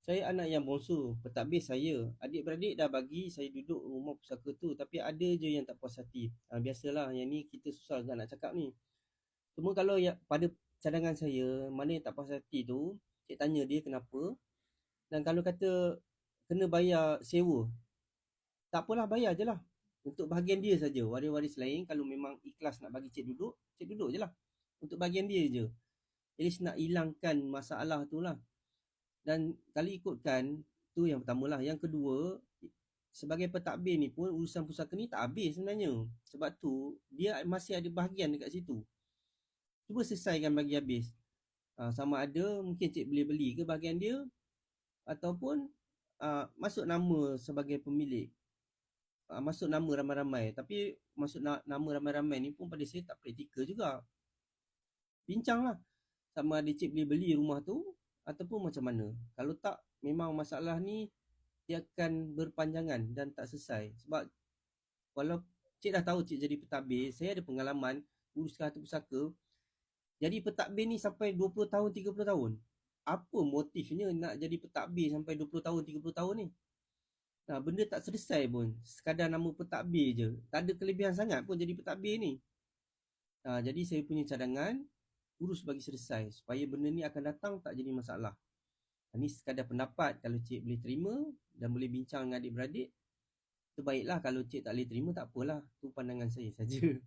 Saya anak yang bongsu, pentadbir saya. Adik-beradik dah bagi saya duduk rumah pusaka tu, tapi ada je yang tak puas hati. Biasalah, yang ni kita susah agak nak cakap ni. Cuma kalau yang pada cadangan saya, mana yang tak puas hati tu, cik tanya dia kenapa. Dan kalau kata kena bayar sewa, tak apalah, bayar je lah. Untuk bahagian dia saja. Waris-waris lain kalau memang ikhlas nak bagi cik duduk je lah. Untuk bahagian dia je. Jadi nak hilangkan masalah tu lah. Dan kalau ikutkan, tu yang pertama lah. Yang kedua, sebagai pentadbir ni pun urusan pusaka ni tak habis sebenarnya. Sebab tu, dia masih ada bahagian dekat situ. Cuba selesaikan bagi habis. Sama ada mungkin cik boleh beli ke bahagian dia, ataupun masuk nama sebagai pemilik. Masuk nama ramai-ramai. Tapi masuk nama ramai-ramai ni pun pada saya tak praktikal juga. Bincanglah sama ada cik boleh beli rumah tu ataupun macam mana. Kalau tak, memang masalah ni dia akan berpanjangan dan tak selesai. Sebab walau cik dah tahu cik jadi pentadbir, saya ada pengalaman uruskan harta pusaka. Jadi pentadbir ni sampai 20 tahun, 30 tahun. Apa motifnya nak jadi pentadbir sampai 20 tahun, 30 tahun ni? Benda tak selesai pun. Sekadar nama pentadbir je. Tak ada kelebihan sangat pun jadi pentadbir ni. Jadi saya punya cadangan, urus bagi selesai. Supaya benda ni akan datang tak jadi masalah. Ini sekadar pendapat. Kalau cik boleh terima dan boleh bincang dengan adik-beradik, terbaiklah. Kalau cik tak boleh terima, tak apalah. Itu pandangan saya saja.